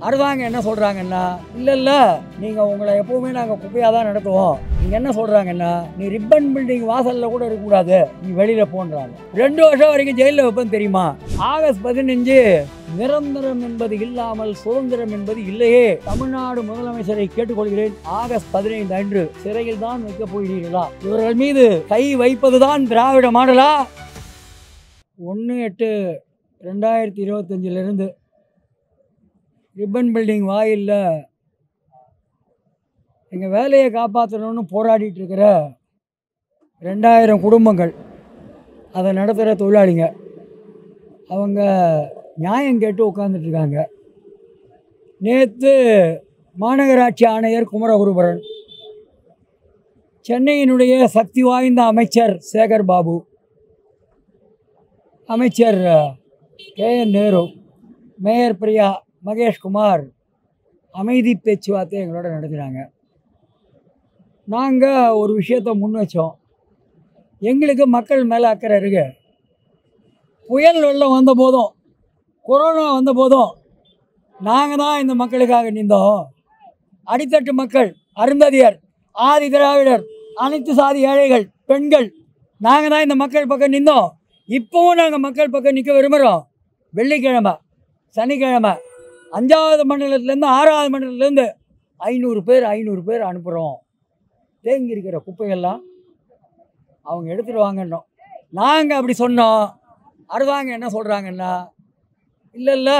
அரசாங்க என்ன சொல்கிறாங்கன்னா, இல்லை நீங்கள் உங்களை எப்போவுமே நாங்கள் குப்பையாக தான் நடத்துவோம். நீங்கள் என்ன சொல்கிறாங்கன்னா, நீ ரிப்பன் பில்டிங் வாசலில் கூட இருக்கக்கூடாது, நீ வெளியில் போன்றாங்க. 2 வருஷம் வரைக்கும் ஜெயிலில் வைப்பேன்னு தெரியுமா? ஆகஸ்ட் 15 நிரந்தரம் என்பது இல்லாமல் சுதந்திரம் என்பது இல்லையே. தமிழ்நாடு முதலமைச்சரை கேட்டுக்கொள்கிறேன், ஆகஸ்ட் 15 அன்று சிறையில் தான் வைக்கப் போகிறீர்களா? இவர்கள் மீது கை வைப்பதுதான் திராவிட மாடலா? 1/8/2025 ரிப்பன் பில்டிங் வாயிலில் எங்கள் வேலையை காப்பாற்றணும்னு போராடிட்டு இருக்கிற 2000 குடும்பங்கள், அதை நடத்துகிற தொழிலாளிங்க, அவங்க நியாயம் கேட்டு உட்காந்துட்ருக்காங்க. நேற்று மாநகராட்சி ஆணையர் குமரகுருபரன், சென்னையினுடைய சக்தி வாய்ந்த அமைச்சர் சேகர் பாபு, அமைச்சர் KN நேரு, மேயர் பிரியா மகேஷ்குமார் அமைதி பேச்சுவார்த்தை எங்களோட நடத்தினாங்க. நாங்கள் ஒரு விஷயத்தை முன் வச்சோம். எங்களுக்கு மக்கள் மேலே அக்கறை இருக்கு. புயல் வெள்ளம் வந்த போதும், கொரோனா வந்த போதும் நாங்கள் தான் இந்த மக்களுக்காக நின்றோம். அடித்தட்டு மக்கள், அருந்ததியர், ஆதி திராவிடர், அனைத்து சாதி ஏழைகள், பெண்கள், நாங்கள் தான் இந்த மக்கள் பக்கம் நின்றோம். இப்போவும் நாங்கள் மக்கள் பக்கம் நிற்க விரும்புகிறோம். வெள்ளிக்கிழமை, சனிக்கிழமை 5வது மண்டலத்துலேருந்து 6வது மண்டலத்துலேருந்து 500 பேர் அனுப்புகிறோம். தேங்கி இருக்கிற குப்பையெல்லாம் அவங்க எடுத்துகிட்டு வாங்கன்றோம். நாங்கள் அப்படி சொன்னோம். அரசாங்க என்ன சொல்கிறாங்கன்னா, இல்லை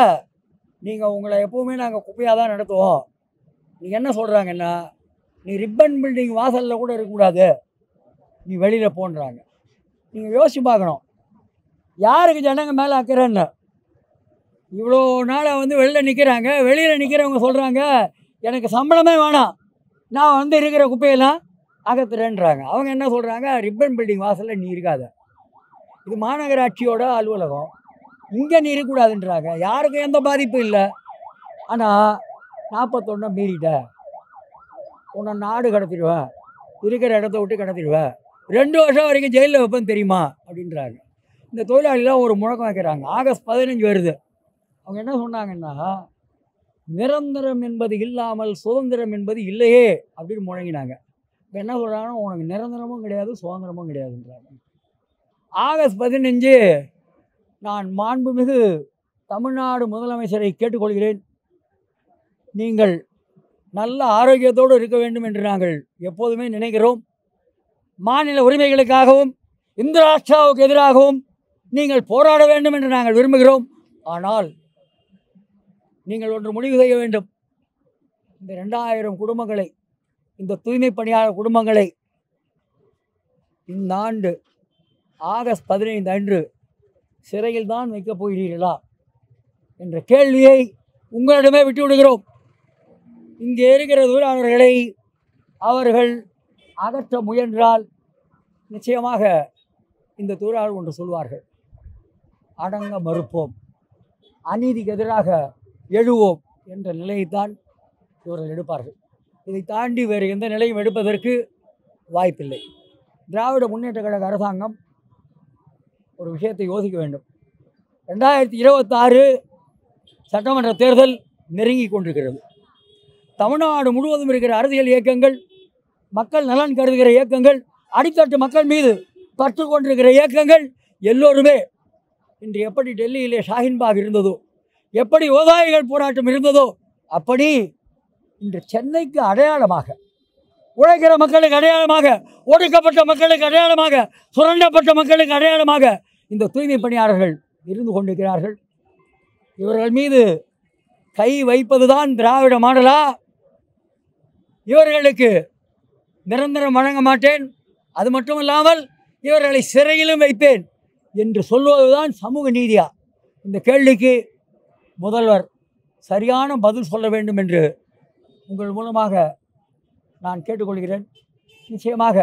நீங்கள் உங்களை எப்போவுமே நாங்கள் குப்பையாக தான் நடத்துவோம். நீங்கள் என்ன சொல்கிறாங்கன்னா, நீ ரிப்பன் பில்டிங் வாசலில் கூட இருக்கக்கூடாது, நீ வெளியில் போன்றாங்க. நீங்கள் யோசிச்சு பார்க்கணும், யாருக்கு ஜனங்க மேலே அக்கறைன்னு. இவ்வளோ நாளாக வெளியில் நிற்கிறாங்க. வெளியில் நிற்கிறவங்க சொல்கிறாங்க, எனக்கு சம்பளமே வேணாம், நான் இருக்கிற குப்பையெல்லாம் அகத்துறேன்றாங்க. அவங்க என்ன சொல்கிறாங்க, ரிப்பன் பில்டிங் வாசலில் நீ இருக்காத, இது மாநகராட்சியோட அலுவலகம், இங்கே நீ இருக்கக்கூடாதுன்றாங்க. யாருக்கும் எந்த பாதிப்பும் இல்லை. ஆனால் 41 மீறிட்ட, உன்னை நாடு கடத்திடுவேன், இருக்கிற இடத்த விட்டு கடத்திடுவேன், 2 வருஷம் வரைக்கும் ஜெயிலில் வைப்பேன்னு தெரியுமா அப்படின்றாங்க. இந்த தொழிலாளிலாம் ஒரு முழக்கம் வைக்கிறாங்க. ஆகஸ்ட் 15 வருது. அவங்க என்ன சொன்னாங்கன்னா, நிரந்தரம் என்பது இல்லாமல் சுதந்திரம் என்பது இல்லையே அப்படின்னு முழங்கினாங்க. இப்போ என்ன சொல்கிறாங்கன்னா, உனக்கு நிரந்தரமும் கிடையாது, சுதந்திரமும் கிடையாதுன்றாங்க. ஆகஸ்ட் 15 நான் மாண்புமிகு தமிழ்நாடு முதலமைச்சரை கேட்டுக்கொள்கிறேன், நீங்கள் நல்ல ஆரோக்கியத்தோடு இருக்க வேண்டும் என்று நாங்கள் எப்போதுமே நினைக்கிறோம். மாநில உரிமைகளுக்காகவும் இந்து ராஷ்டிராவுக்கு எதிராகவும் நீங்கள் போராட வேண்டும் என்று நாங்கள் விரும்புகிறோம். ஆனால் நீங்கள் ஒன்று முடிவு செய்ய வேண்டும். இந்த 2000 குடும்பங்களை, இந்த தூய்மை பணியாளர் குடும்பங்களை இந்த ஆண்டு ஆகஸ்ட் 15 அன்று சிறையில் தான் வைக்கப் போகிறீர்களா என்ற கேள்வியை உங்களிடமே விட்டு விடுகிறோம். இங்கே இருக்கிற தொழிலாளர்களை அவர்கள் அகற்ற முயன்றால் நிச்சயமாக இந்த தொழிலாளர் ஒன்று சொல்வார்கள், அடங்க மறுப்போம், அநீதிக்கு எதிராக எழுவோம் என்ற நிலையைத்தான் இவர்கள் எடுப்பார்கள். இதை தாண்டி வேறு எந்த நிலையும் எடுப்பதற்கு வாய்ப்பில்லை. திராவிட முன்னேற்ற கழக அரசாங்கம் ஒரு விஷயத்தை யோசிக்க வேண்டும். 2026 சட்டமன்ற தேர்தல் நெருங்கி கொண்டிருக்கிறது. தமிழ்நாடு முழுவதும் இருக்கிற அரசியல் இயக்கங்கள், மக்கள் நலன் கருதுகிற இயக்கங்கள், அடித்தட்டு மக்கள் மீது பற்று கொண்டிருக்கிற இயக்கங்கள் எல்லோருமே இன்று எப்படி டெல்லியிலே ஷாஹின்பாக் இருந்ததோ, எப்படி விவசாயிகள் போராட்டம் இருந்ததோ, அப்படி இன்று சென்னைக்கு அடையாளமாக, உழைக்கிற மக்களுக்கு அடையாளமாக, ஒடுக்கப்பட்ட மக்களுக்கு அடையாளமாக, சுரண்டப்பட்ட மக்களுக்கு அடையாளமாக இந்த தூய்மை பணியாளர்கள் இருந்து கொண்டிருக்கிறார்கள். இவர்கள் மீது கை வைப்பதுதான் திராவிட மாடலா? இவர்களுக்கு நிரந்தரம் வழங்க மாட்டேன், அது மட்டும் இல்லாமல் இவர்களை சிறையிலும் வைப்பேன் என்று சொல்வதுதான் சமூக நீதியா? இந்த கேள்விக்கு முதல்வர் சரியான பதில் சொல்ல வேண்டும் என்று உங்கள் மூலமாக நான் கேட்டுக்கொள்கிறேன். நிச்சயமாக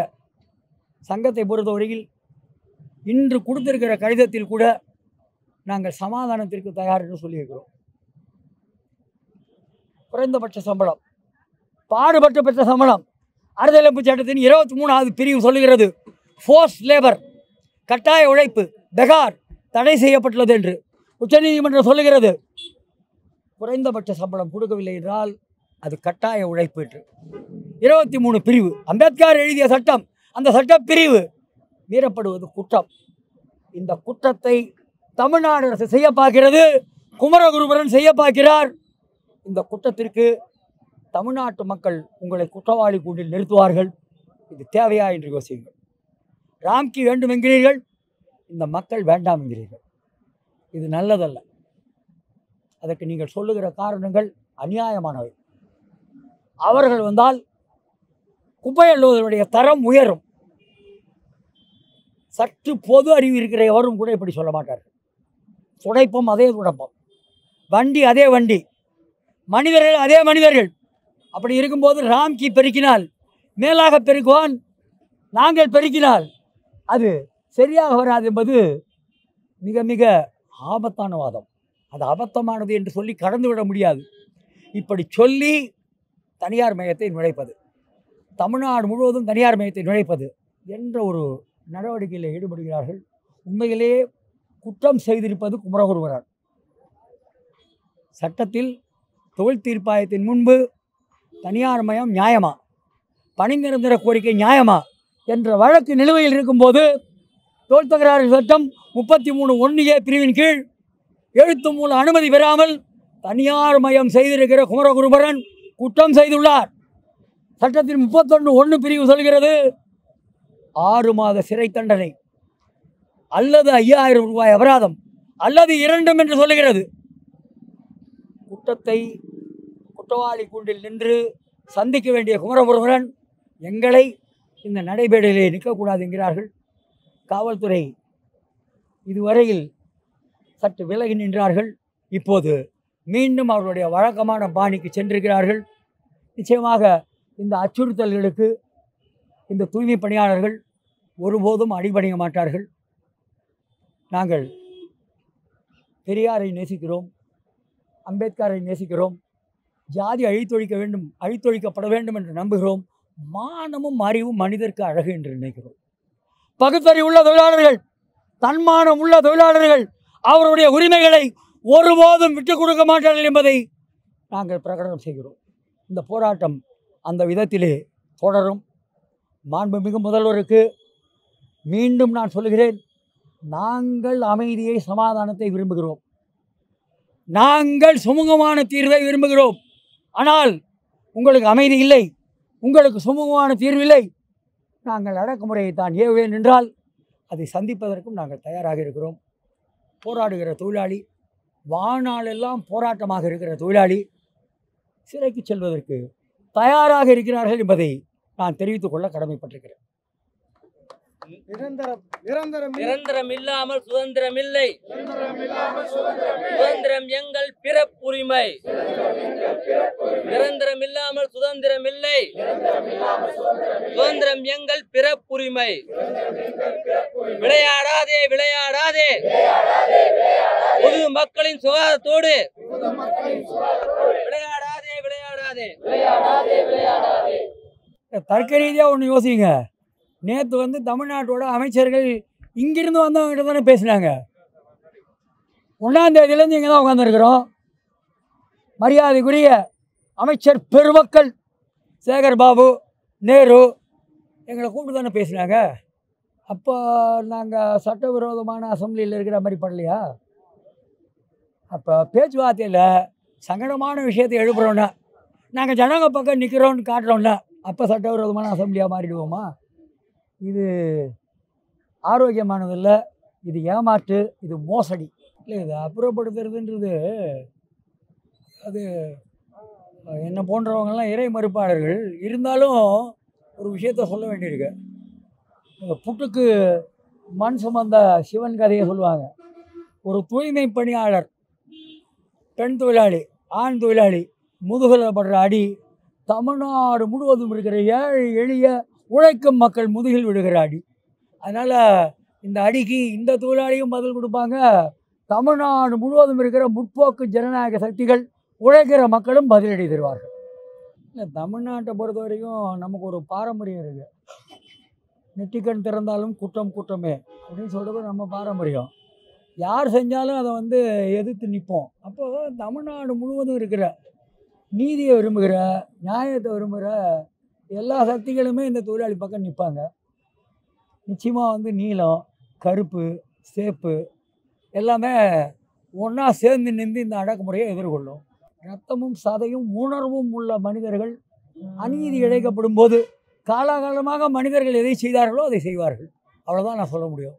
சங்கத்தை பொறுத்தவரையில் இன்று கொடுத்திருக்கிற கடிதத்தில் கூட நாங்கள் சமாதானத்திற்கு தயார் என்று சொல்லியிருக்கிறோம். குறைந்தபட்ச சம்பளம், பாடுபட்டு பெற்ற சம்பளம், அரசியலமைப்பு சட்டத்தின் 23வது பிரிவு சொல்லுகிறது, ஃபோர்ஸ் லேபர், கட்டாய உழைப்பு, பெகார் தடை செய்யப்பட்டுள்ளது என்று உச்சநீதிமன்றம் சொல்லுகிறது. குறைந்தபட்ச சம்பளம் கொடுக்கவில்லை என்றால் அது கட்டாய உழைப்பு என்று 23 பிரிவு அம்பேத்கர் எழுதிய சட்டம், அந்த சட்டப்பிரிவு மீறப்படுவது குற்றம். இந்த குற்றத்தை தமிழ்நாடு அரசு செய்ய பார்க்கிறது, குமரகுருபரன் செய்ய பார்க்கிறார். இந்த குற்றத்திற்கு தமிழ்நாட்டு மக்கள் உங்களை குற்றவாளி கூண்டில் நிறுத்துவார்கள். இது தேவையா என்று யோசியுங்கள். ராம்கி வேண்டும் என்கிறீர்கள், இந்த மக்கள் வேண்டாம் என்கிறீர்கள். இது நல்லதல்ல. அதற்கு நீங்கள் சொல்லுகிற காரணங்கள் அநியாயமானவை. அவர்கள் வந்தால் குப்பை அள்ளுவதனுடைய தரம் உயரும். சற்று பொது அறிவு இருக்கிற எவரும் கூட இப்படி சொல்ல மாட்டார்கள். துடைப்பம் அதே துடைப்பம், வண்டி அதே வண்டி, மனிதர்கள் அதே மனிதர்கள். அப்படி இருக்கும்போது ராம்கி பெருக்கினால் மேலாக பெருக்குவான், நாங்கள் பெருக்கினால் அது சரியாக வராது என்பது மிக மிக ஆபத்தான வாதம். அது அபத்தமானது என்று சொல்லி கடந்து விட முடியாது. இப்படி சொல்லி தனியார் மையத்தை நுழைப்பது, தமிழ்நாடு முழுவதும் தனியார் மையத்தை நுழைப்பது என்ற ஒரு நடவடிக்கையில் ஈடுபடுகிறார்கள். உண்மையிலேயே குற்றம் செய்திருப்பது குமரகுருபரன். சட்டத்தில் தொழில் தீர்ப்பாயத்தின் முன்பு தனியார் மயம் நியாயமா, பணி நிரந்தர கோரிக்கை நியாயமா என்ற வழக்கு நிலுவையில் இருக்கும்போது தொழில் தகராறு சட்டம் 33(1)A பிரிவின் கீழ் எழுத்து மூல அனுமதி பெறாமல் தனியார் மயம் செய்திருக்கிற குமரகுருபரன் குற்றம் செய்துள்ளார். சட்டத்தின் 31(1) பிரிவு சொல்கிறது 6 மாத சிறை தண்டனை அல்லது 5000 ரூபாய் அபராதம் அல்லது இரண்டும் என்று சொல்லுகிறது. குற்றத்தை குற்றவாளி கூண்டில் நின்று சந்திக்க வேண்டிய குமரகுருபரன் எங்களை இந்த நடைபேடையிலே நிற்கக்கூடாது என்கிறார்கள். காவல்துறை இதுவரையில் சற்று விலகி நின்றார்கள். இப்போது மீண்டும் அவர்களுடைய வழக்கமான பாணிக்கு சென்றிருக்கிறார்கள். நிச்சயமாக இந்த அச்சுறுத்தல்களுக்கு இந்த தூய்மை பணியாளர்கள் ஒருபோதும் அடிபணிய மாட்டார்கள். நாங்கள் பெரியாரை நேசிக்கிறோம், அம்பேத்கரை நேசிக்கிறோம், ஜாதி அழித்தொழிக்கப்பட வேண்டும் என்று நம்புகிறோம். மானமும் அறிவும் மனிதருக்கு அழகு என்று நினைக்கிறோம். பகுத்தறிவுள்ள தொழிலாளர்கள், தன்மானம் உள்ள தொழிலாளர்கள் அவருடைய உரிமைகளை ஒருபோதும் விட்டுக் கொடுக்க மாட்டார்கள் என்பதை நாங்கள் பிரகடனம் செய்கிறோம். இந்த போராட்டம் அந்த விதத்திலே தொடரும். மாண்புமிகு முதல்வருக்கு மீண்டும் நான் சொல்லுகிறேன், நாங்கள் அமைதியை, சமாதானத்தை விரும்புகிறோம், நாங்கள் சுமூகமான தீர்வை விரும்புகிறோம். ஆனால் உங்களுக்கு அமைதி இல்லை, உங்களுக்கு சுமூகமான தீர்வில்லை, நாங்கள் அடக்குமுறையை தான் ஏவுவேன் என்றால் அதை சந்திப்பதற்கும் நாங்கள் தயாராக இருக்கிறோம். போராடுகிற தொழிலாளி, வாழ்நாளெல்லாம் போராட்டமாக இருக்கிற தொழிலாளி சிறைக்கு செல்வதற்கு தயாராக இருக்கிறார்கள் என்பதை நான் தெரிவித்துக் கொள்ள கடமைப்பட்டிருக்கிறேன். நிரந்தரம் இல்லாமல் சுதந்திரம் இல்லை. சுதந்திரம் எங்கள் பிறப்புரிமை. நிரந்தரம் இல்லாமல் சுதந்திரம் இல்லை. சுதந்திரம் எங்கள் பிறப்புரிமை. விளையாடாதே விளையாடாதே பொது மக்களின் சுகாதாரத்தோடு. விளையாடாதே விளையாடாதே. தர்க்க ரீதியாக ஒன்று யோசிங்க. நேற்று தமிழ்நாட்டோட அமைச்சர்கள் இங்கிருந்து வந்தவங்ககிட்ட தானே பேசினாங்க. 1ஆம் தேதியிலேருந்து இங்கே தான் உட்காந்துருக்குறோம். மரியாதைக்குரிய அமைச்சர் பெருமக்கள் சேகர் பாபு, நேரு எங்களை கூப்பிட்டு தானே பேசினாங்க. அப்போ நாங்கள் சட்டவிரோதமான அசம்பிளியில் இருக்கிற மாதிரி படலையா? அப்போ பேச்சுவார்த்தையில் சங்கடமான விஷயத்தை எழுப்புறோன்னா, நாங்கள் ஜனங்க பக்கம் நிற்கிறோன்னு காட்டுறோன்னா, அப்போ சட்டவிரோதமான அசம்பிளியாக மாறிடுவோமா? இது ஆரோக்கியமானதில்லை, இது ஏமாற்று, இது மோசடி. இல்லை, இது அப்புறப்படுத்துறதுன்றது அது என்னை போன்றவங்கெல்லாம் இறை மறுப்பாளர்கள் இருந்தாலும் ஒரு விஷயத்த சொல்ல வேண்டியிருக்கு. புட்டுக்கு மண் சுமந்த சிவன் கதையை சொல்லுவாங்க. ஒரு தூய்மை பணியாளர், பெண் தொழிலாளி, ஆண் தொழிலாளி முதுகில் படுற அடி தமிழ்நாடு முழுவதும் இருக்கிற ஏழை எளிய உழைக்கும் மக்கள் முதுகில் விடுகிற அடி. அதனால் இந்த அடிக்கு இந்த தொழிலாளியும் பதில் கொடுப்பாங்க, தமிழ்நாடு முழுவதும் இருக்கிற முற்போக்கு ஜனநாயக சக்திகள் உழைக்கிற மக்களும் பதிலடி தருவார்கள். இல்லை, தமிழ்நாட்டை பொறுத்த வரைக்கும் நமக்கு ஒரு பாரம்பரியம் இருக்குது. நெற்றிக்கண் திறந்தாலும் குற்றம் குற்றமே அப்படின்னு சொல்கிறது நம்ம பாரம்பரியம். யார் செஞ்சாலும் அதை வந்து எதிர்த்து நிற்போம். அப்போது தமிழ்நாடு முழுவதும் இருக்கிற நீதியை விரும்புகிற, நியாயத்தை விரும்புகிற எல்லா சக்திகளுமே இந்த தொழிலாளி பக்கம் நிற்பாங்க. நிச்சயமாக வந்து நீலம், கருப்பு, சேப்பு எல்லாமே ஒன்றா சேர்ந்து நின்று இந்த அடக்குமுறையை எதிர்கொள்ளும். ரத்தமும் சதையும் உணர்வும் உள்ள மனிதர்கள் அநீதி இழைக்கப்படும் போது காலாகாலமாக மனிதர்கள் எதை செய்தார்களோ அதை செய்வார்கள். அவ்வளோதான் நான் சொல்ல முடியும்.